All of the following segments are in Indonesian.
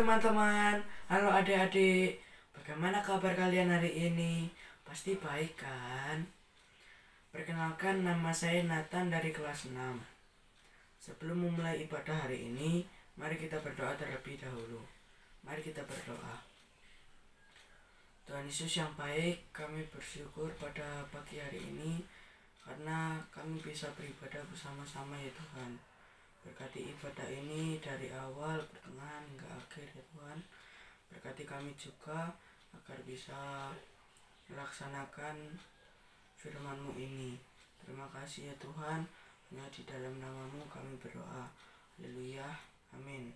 teman-teman, halo adik-adik. Bagaimana kabar kalian hari ini? Pasti baik kan? Perkenalkan, nama saya Nathan dari kelas 6. Sebelum memulai ibadah hari ini, mari kita berdoa terlebih dahulu. Mari kita berdoa. Tuhan Yesus yang baik, kami bersyukur pada pagi hari ini karena kami bisa beribadah bersama-sama ya Tuhan. Berkati ibadah ini dari awal, pertengahan hingga akhir ya Tuhan. Berkati kami juga agar bisa melaksanakan firman-Mu ini. Terima kasih ya Tuhan. Hanya di dalam nama-Mu kami berdoa. Haleluya. Amin.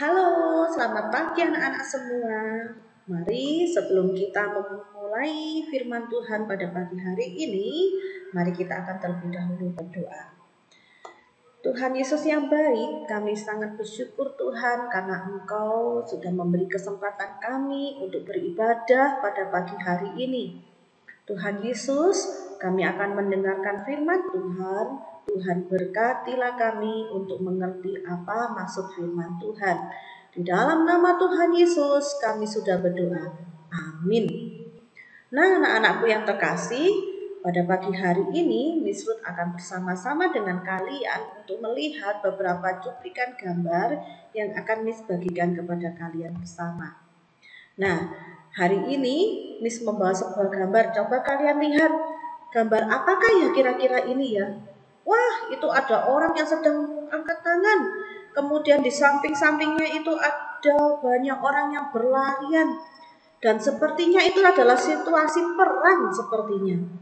Halo, selamat pagi anak-anak semua. Mari sebelum kita memulai firman Tuhan pada pagi hari ini, mari kita akan terlebih dahulu berdoa. Tuhan Yesus yang baik, kami sangat bersyukur Tuhan karena Engkau sudah memberi kesempatan kami untuk beribadah pada pagi hari ini. Tuhan Yesus, kami akan mendengarkan firman Tuhan. Tuhan berkatilah kami untuk mengerti apa maksud firman Tuhan. Di dalam nama Tuhan Yesus kami sudah berdoa. Amin. Nah, anak-anakku yang terkasih, pada pagi hari ini Miss Ruth akan bersama-sama dengan kalian untuk melihat beberapa cuplikan gambar yang akan Miss bagikan kepada kalian bersama. Nah, hari ini Miss membawa sebuah gambar. Coba kalian lihat gambar apakah ya kira-kira ini ya? Wah, itu ada orang yang sedang angkat tangan. Kemudian di samping-sampingnya itu ada banyak orang yang berlarian. Dan sepertinya itu adalah situasi perang sepertinya.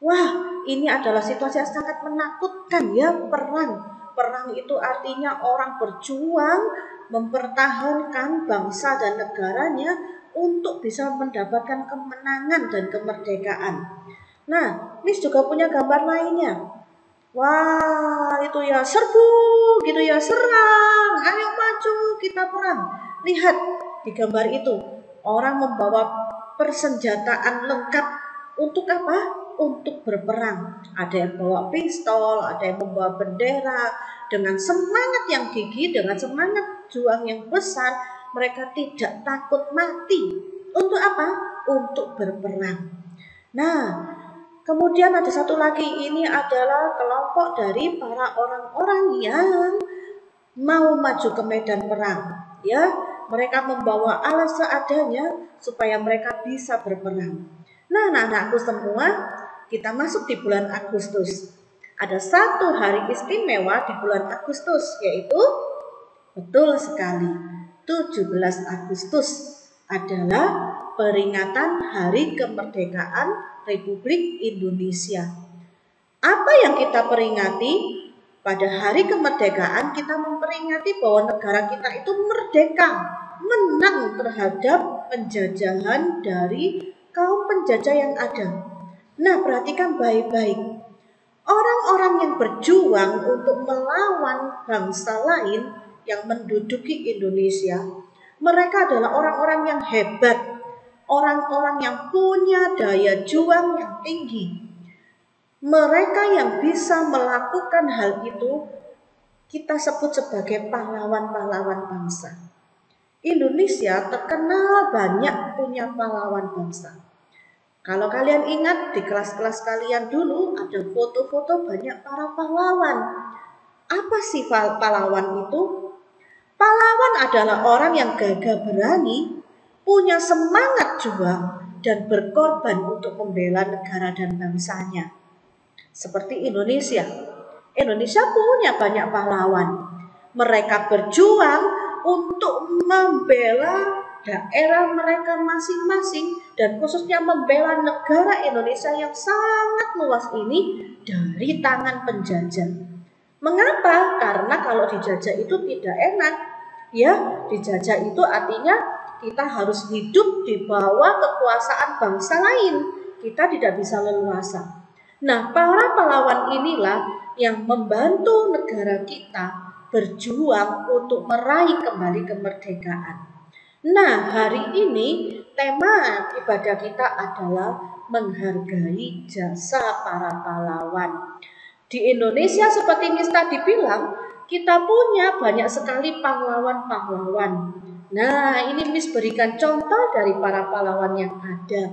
Wah, ini adalah situasi yang sangat menakutkan ya, perang. Perang itu artinya orang berjuang mempertahankan bangsa dan negaranya untuk bisa mendapatkan kemenangan dan kemerdekaan. Nah, Miss juga punya gambar lainnya. Wah, itu ya serbu, gitu ya, serang, ayo maju, kita perang. Lihat di gambar itu, orang membawa persenjataan lengkap untuk apa? Untuk berperang. Ada yang bawa pistol, ada yang membawa bendera. Dengan semangat yang gigih, dengan semangat juang yang besar, mereka tidak takut mati. Untuk apa? Untuk berperang. Nah, kemudian ada satu lagi, ini adalah kelompok dari para orang-orang yang mau maju ke medan perang. Ya, mereka membawa alat seadanya supaya mereka bisa berperang. Nah, anak-anakku semua, kita masuk di bulan Agustus. Ada satu hari istimewa di bulan Agustus, yaitu betul sekali, 17 Agustus adalah peringatan Hari Kemerdekaan Republik Indonesia. Apa yang kita peringati? Pada hari kemerdekaan kita memperingati bahwa negara kita itu merdeka, menang terhadap penjajahan dari kaum penjajah yang ada. Nah, perhatikan baik-baik. Orang-orang yang berjuang untuk melawan bangsa lain yang menduduki Indonesia, mereka adalah orang-orang yang hebat, orang-orang yang punya daya juang yang tinggi. Mereka yang bisa melakukan hal itu kita sebut sebagai pahlawan-pahlawan bangsa. Indonesia terkenal banyak punya pahlawan bangsa. Kalau kalian ingat di kelas-kelas kalian dulu ada foto-foto banyak para pahlawan. Apa sih pahlawan itu? Pahlawan adalah orang yang gagah berani, punya semangat juang, dan berkorban untuk membela negara dan bangsanya. Seperti Indonesia. Indonesia punya banyak pahlawan. Mereka berjuang untuk membela daerah mereka masing-masing dan khususnya membela negara Indonesia yang sangat luas ini dari tangan penjajah. Mengapa? Karena kalau dijajah itu tidak enak. Ya, dijajah itu artinya kita harus hidup di bawah kekuasaan bangsa lain. Kita tidak bisa leluasa. Nah, para pahlawan inilah yang membantu negara kita berjuang untuk meraih kembali kemerdekaan. Nah, hari ini tema ibadah kita adalah menghargai jasa para pahlawan. Di Indonesia seperti Miss tadi bilang, kita punya banyak sekali pahlawan-pahlawan. Nah, ini Miss berikan contoh dari para pahlawan yang ada.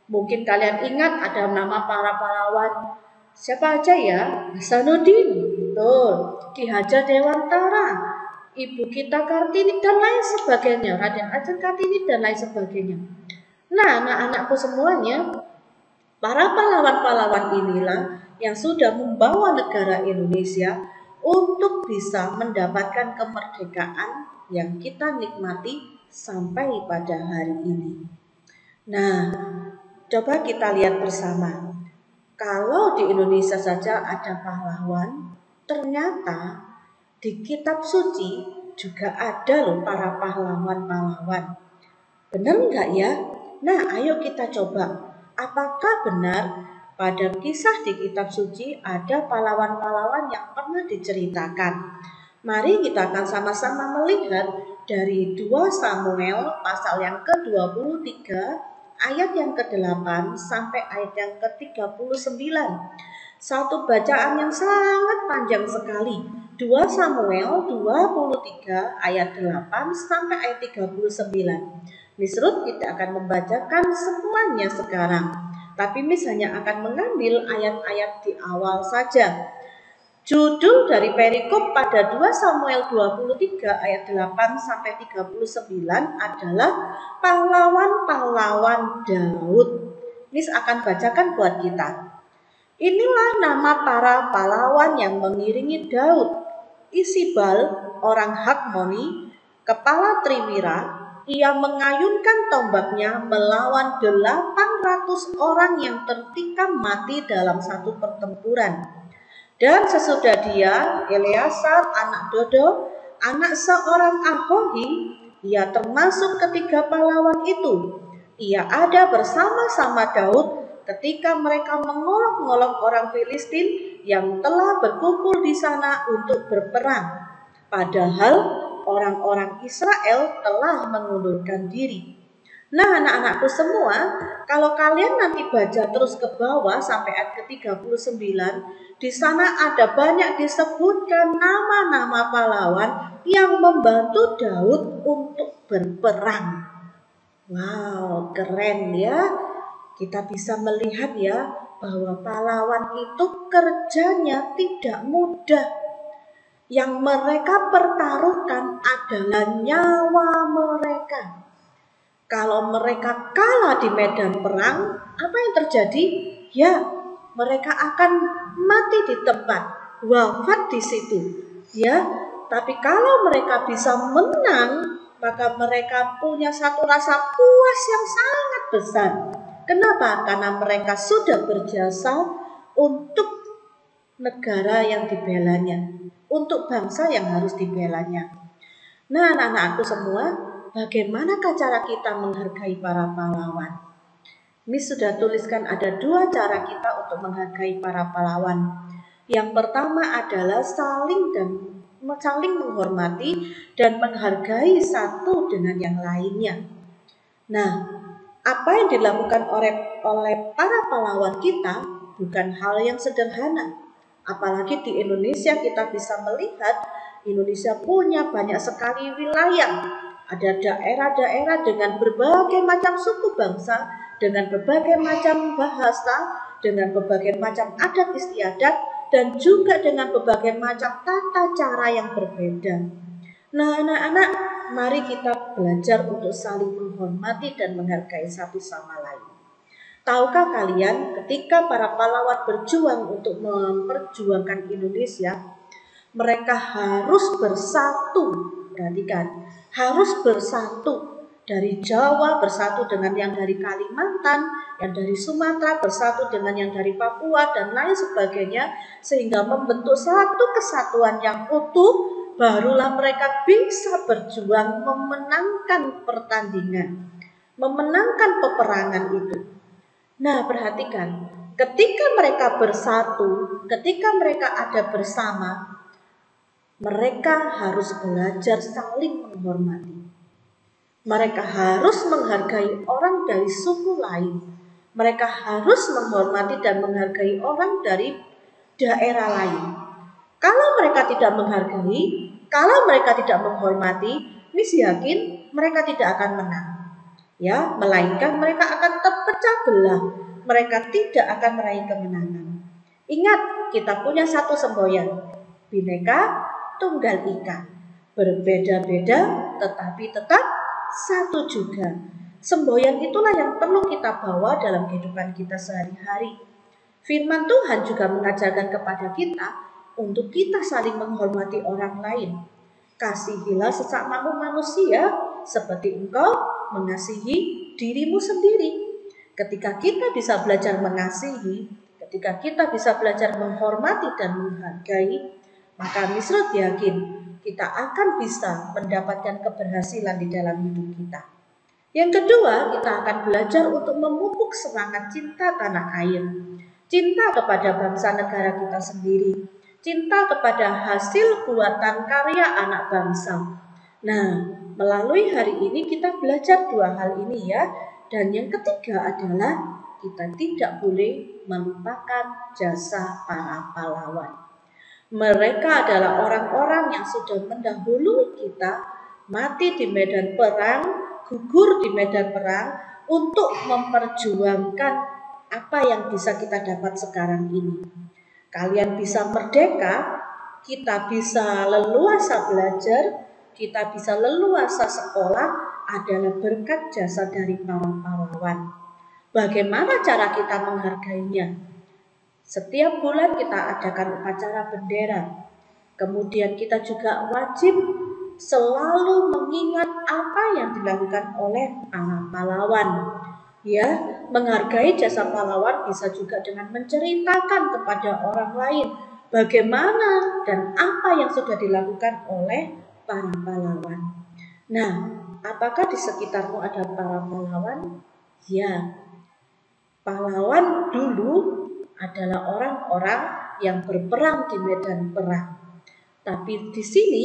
Mungkin kalian ingat ada nama para pahlawan. Siapa aja ya? Hasanuddin, betul. Ki Hajar Dewantara, Ibu kita Kartini dan lain sebagainya. Raden Ajeng Kartini dan lain sebagainya. Nah, anak-anakku semuanya, para pahlawan-pahlawan inilah yang sudah membawa negara Indonesia untuk bisa mendapatkan kemerdekaan yang kita nikmati sampai pada hari ini. Nah, coba kita lihat bersama. Kalau di Indonesia saja ada pahlawan, ternyata di kitab suci juga ada loh para pahlawan-pahlawan. Benar enggak ya? Nah, ayo kita coba. Apakah benar Pada kisah di kitab suci ada pahlawan-pahlawan yang pernah diceritakan. Mari kita akan sama-sama melihat dari 2 Samuel pasal yang ke-23 ayat yang ke-8 sampai ayat yang ke-39. Satu bacaan yang sangat panjang sekali. 2 Samuel 23 ayat 8 sampai ayat 39. Miss Ruth tidak akan membacakan semuanya sekarang, tapi Miss hanya akan mengambil ayat-ayat di awal saja. Judul dari perikop pada 2 Samuel 23 ayat 8 sampai 39 adalah pahlawan-pahlawan Daud. Miss akan bacakan buat kita. Inilah nama para pahlawan yang mengiringi Daud. Isibal, orang Hakmoni, kepala Triwira, ia mengayunkan tombaknya melawan 800 orang yang tertikam mati dalam satu pertempuran. Dan sesudah dia, Eleasar anak Dodo, anak seorang Ahohi, ia termasuk ketiga pahlawan itu. Ia ada bersama-sama Daud ketika mereka mengolok-ngolok orang Filistin yang telah berkumpul di sana untuk berperang. Padahal orang-orang Israel telah mengundurkan diri. Nah, anak-anakku semua, kalau kalian nanti baca terus ke bawah sampai ayat ke-39, di sana ada banyak disebutkan nama-nama pahlawan yang membantu Daud untuk berperang. Wow, keren ya. Kita bisa melihat ya bahwa pahlawan itu kerjanya tidak mudah. Yang mereka pertaruhkan adalah nyawa mereka. Kalau mereka kalah di medan perang, apa yang terjadi? Ya, mereka akan mati di tempat, wafat di situ. Ya, tapi kalau mereka bisa menang, maka mereka punya satu rasa puas yang sangat besar. Kenapa? Karena mereka sudah berjasa untuk negara yang dibelanya, untuk bangsa yang harus dibelanya. Nah, anak-anakku semua, bagaimanakah cara kita menghargai para pahlawan? Miss sudah tuliskan ada 2 cara kita untuk menghargai para pahlawan. Yang pertama adalah saling menghormati dan menghargai satu dengan yang lainnya. Nah, apa yang dilakukan oleh para pahlawan kita bukan hal yang sederhana. Apalagi di Indonesia kita bisa melihat Indonesia punya banyak sekali wilayah. Ada daerah-daerah dengan berbagai macam suku bangsa, dengan berbagai macam bahasa, dengan berbagai macam adat istiadat, dan juga dengan berbagai macam tata cara yang berbeda. Nah, anak-anak, mari kita belajar untuk saling menghormati dan menghargai satu sama lain. Tahukah kalian ketika para pahlawan berjuang untuk memperjuangkan Indonesia, mereka harus bersatu. Perhatikan, harus bersatu. Dari Jawa bersatu dengan yang dari Kalimantan, yang dari Sumatera bersatu dengan yang dari Papua dan lain sebagainya, sehingga membentuk satu kesatuan yang utuh. Barulah mereka bisa berjuang memenangkan pertandingan, memenangkan peperangan itu. Nah, perhatikan, ketika mereka bersatu, ketika mereka ada bersama, mereka harus belajar saling menghormati. Mereka harus menghargai orang dari suku lain. Mereka harus menghormati dan menghargai orang dari daerah lain. Kalau mereka tidak menghargai, kalau mereka tidak menghormati, Miss yakin mereka tidak akan menang. Ya, melainkan mereka akan terpecah belah. Mereka tidak akan meraih kemenangan. Ingat, kita punya satu semboyan, Bhinneka Tunggal Ika. Berbeda-beda tetapi tetap satu juga. Semboyan itulah yang perlu kita bawa dalam kehidupan kita sehari-hari. Firman Tuhan juga mengajarkan kepada kita untuk kita saling menghormati orang lain. Kasihilah sesamamu manusia seperti engkau mengasihi dirimu sendiri. Ketika kita bisa belajar mengasihi, ketika kita bisa belajar menghormati dan menghargai, maka Miss Ruth yakin kita akan bisa mendapatkan keberhasilan di dalam hidup kita. Yang kedua, kita akan belajar untuk memupuk semangat cinta tanah air. cinta kepada bangsa negara kita sendiri, cinta kepada hasil buatan karya anak bangsa. Nah, melalui hari ini kita belajar dua hal ini ya. Dan yang ketiga adalah kita tidak boleh melupakan jasa para pahlawan. Mereka adalah orang-orang yang sudah mendahului kita, mati di medan perang, gugur di medan perang untuk memperjuangkan apa yang bisa kita dapat sekarang ini. Kalian bisa merdeka, kita bisa leluasa belajar, kita bisa leluasa sekolah adalah berkat jasa dari para pahlawan. Bagaimana cara kita menghargainya? Setiap bulan kita adakan upacara bendera. Kemudian kita juga wajib selalu mengingat apa yang dilakukan oleh para pahlawan. Ya, menghargai jasa pahlawan bisa juga dengan menceritakan kepada orang lain bagaimana dan apa yang sudah dilakukan oleh para pahlawan. Nah, apakah di sekitarmu ada para pahlawan? Ya, pahlawan dulu adalah orang-orang yang berperang di medan perang. Tapi di sini,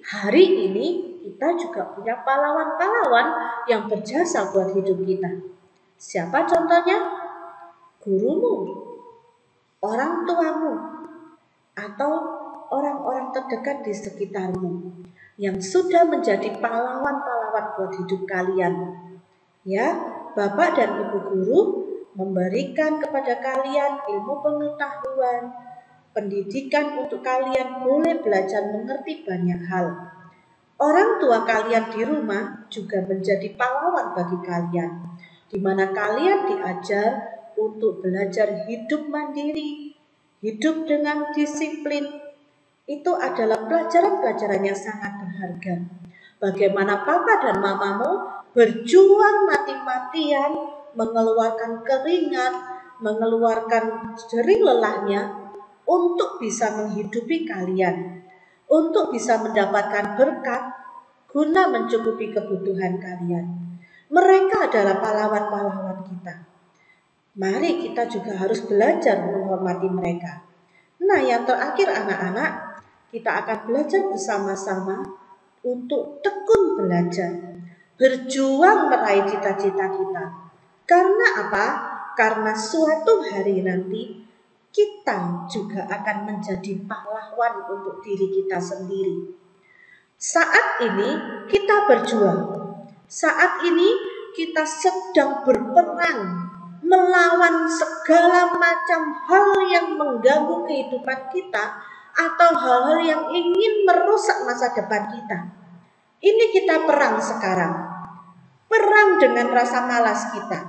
hari ini kita juga punya pahlawan-pahlawan yang berjasa buat hidup kita. Siapa contohnya? Gurumu, orang tuamu, atau orang-orang terdekat di sekitarmu yang sudah menjadi pahlawan-pahlawan buat hidup kalian. Ya, Bapak dan Ibu guru memberikan kepada kalian ilmu pengetahuan, pendidikan untuk kalian boleh belajar mengerti banyak hal. Orang tua kalian di rumah juga menjadi pahlawan bagi kalian, di mana kalian diajar untuk belajar hidup mandiri, hidup dengan disiplin. Itu adalah pelajaran-pelajaran yang sangat berharga. Bagaimana papa dan mamamu berjuang mati-matian, mengeluarkan keringat, mengeluarkan jerih lelahnya untuk bisa menghidupi kalian, untuk bisa mendapatkan berkat guna mencukupi kebutuhan kalian. Mereka adalah pahlawan-pahlawan kita. Mari kita juga harus belajar menghormati mereka. Nah, yang terakhir anak-anak, kita akan belajar bersama-sama untuk tekun belajar, berjuang meraih cita-cita kita. Karena apa? Karena suatu hari nanti kita juga akan menjadi pahlawan untuk diri kita sendiri. Saat ini kita berjuang. Saat ini kita sedang berperang melawan segala macam hal yang mengganggu kehidupan kita atau hal-hal yang ingin merusak masa depan kita. Ini kita perang sekarang. Perang dengan rasa malas kita.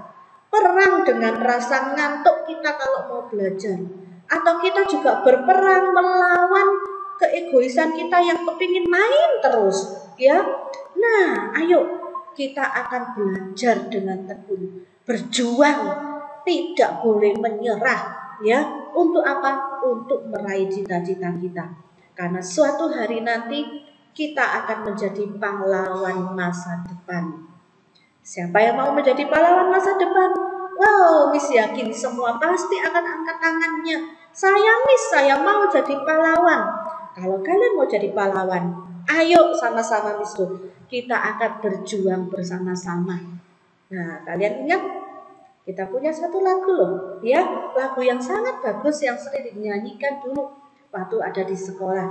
Perang dengan rasa ngantuk kita kalau mau belajar. Atau kita juga berperang melawan keegoisan kita yang kepingin main terus. Ya, nah ayo kita akan belajar dengan tekun. Berjuang, tidak boleh menyerah. Ya, untuk apa? Untuk meraih cita-cita kita. Karena suatu hari nanti kita akan menjadi pahlawan masa depan. Siapa yang mau menjadi pahlawan masa depan? Wow, Miss yakin semua pasti akan angkat tangannya. Saya mau jadi pahlawan. Kalau kalian mau jadi pahlawan, ayo sama-sama Miss kita akan berjuang bersama-sama. Nah, kalian ingat? Kita punya satu lagu loh, ya, lagu yang sangat bagus yang sering dinyanyikan dulu waktu ada di sekolah.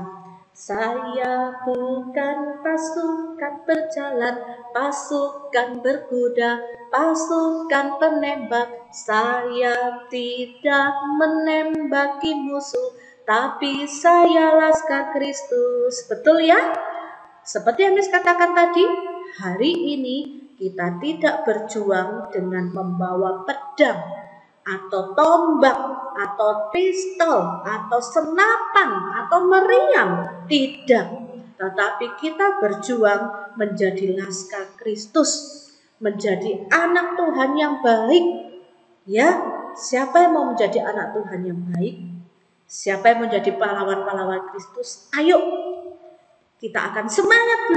Saya bukan pasukan berjalan, pasukan berkuda, pasukan penembak. Saya tidak menembaki musuh, tapi saya Laskar Kristus. Betul ya? Seperti yang Miss katakan tadi, hari ini kita tidak berjuang dengan membawa pedang atau tombak atau pistol atau senapan atau meriam. Tidak, tetapi kita berjuang menjadi Laskar Kristus, menjadi anak Tuhan yang baik. Ya, siapa yang mau menjadi anak Tuhan yang baik? Siapa yang menjadi pahlawan-pahlawan Kristus? Ayo, kita akan semangat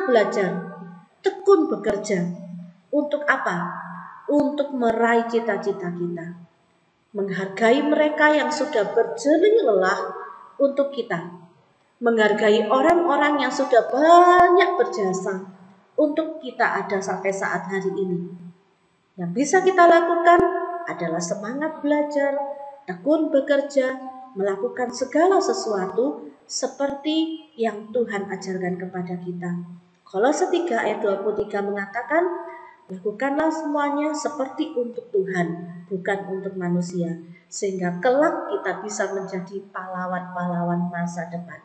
belajar, tekun bekerja. Untuk apa? untuk meraih cita-cita kita. Menghargai mereka yang sudah berjerih lelah untuk kita. Menghargai orang-orang yang sudah banyak berjasa untuk kita ada sampai saat hari ini. Yang bisa kita lakukan adalah semangat belajar, tekun bekerja, melakukan segala sesuatu seperti yang Tuhan ajarkan kepada kita. Kolose 3 ayat 23 mengatakan, lakukanlah semuanya seperti untuk Tuhan, bukan untuk manusia, sehingga kelak kita bisa menjadi pahlawan-pahlawan masa depan.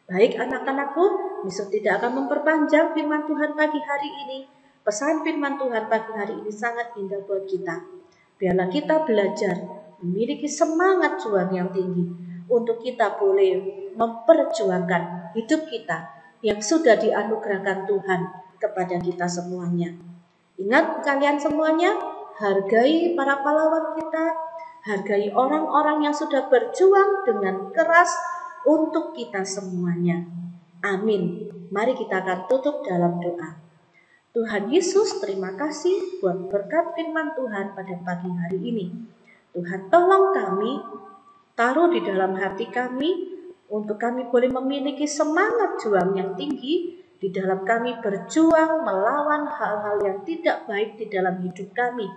Baik anak-anakku, Misu tidak akan memperpanjang firman Tuhan pagi hari ini. Pesan firman Tuhan pagi hari ini sangat indah buat kita. Biarlah kita belajar memiliki semangat juang yang tinggi untuk kita boleh memperjuangkan hidup kita yang sudah dianugerahkan Tuhan kepada kita semuanya. Ingat kalian semuanya, hargai para pahlawan kita, hargai orang-orang yang sudah berjuang dengan keras untuk kita semuanya. Amin. Mari kita akan tutup dalam doa. Tuhan Yesus, terima kasih buat berkat firman Tuhan pada pagi hari ini. Tuhan tolong kami, taruh di dalam hati kami, untuk kami boleh memiliki semangat juang yang tinggi, di dalam kami berjuang melawan hal-hal yang tidak baik di dalam hidup kami.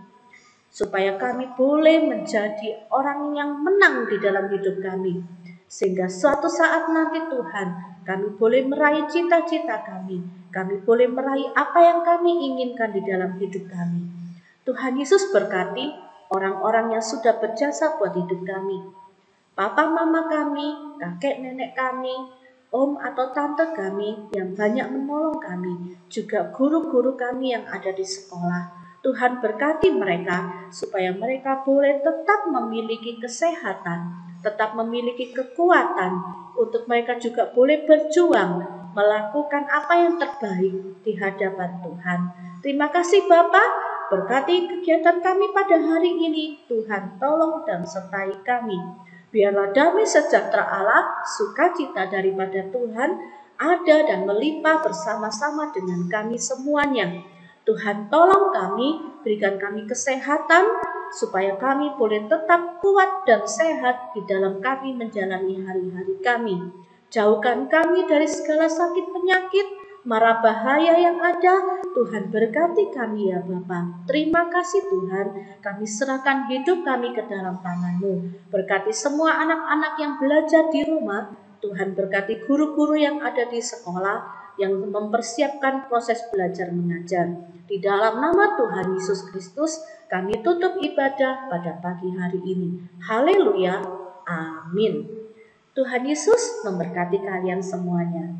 Supaya kami boleh menjadi orang yang menang di dalam hidup kami. Sehingga suatu saat nanti Tuhan, kami boleh meraih cita-cita kami. Kami boleh meraih apa yang kami inginkan di dalam hidup kami. Tuhan Yesus berkati orang-orang yang sudah berjasa buat hidup kami. Papa mama kami, kakek nenek kami, om atau tante kami yang banyak menolong kami. Juga guru-guru kami yang ada di sekolah. Tuhan berkati mereka supaya mereka boleh tetap memiliki kesehatan, tetap memiliki kekuatan untuk mereka juga boleh berjuang melakukan apa yang terbaik di hadapan Tuhan. Terima kasih Bapak, berkati kegiatan kami pada hari ini. Tuhan tolong dan sertai kami. Biarlah damai sejahtera Allah, sukacita daripada Tuhan ada dan melimpah bersama-sama dengan kami semuanya. Tuhan tolong kami, berikan kami kesehatan, supaya kami boleh tetap kuat dan sehat di dalam kami menjalani hari-hari kami. Jauhkan kami dari segala sakit penyakit, mara bahaya yang ada. Tuhan berkati kami ya Bapa. Terima kasih Tuhan, kami serahkan hidup kami ke dalam tangan-Mu. Berkati semua anak-anak yang belajar di rumah. Tuhan berkati guru-guru yang ada di sekolah, yang mempersiapkan proses belajar mengajar. Di dalam nama Tuhan Yesus Kristus, kami tutup ibadah pada pagi hari ini. Haleluya. Amin. Tuhan Yesus memberkati kalian semuanya.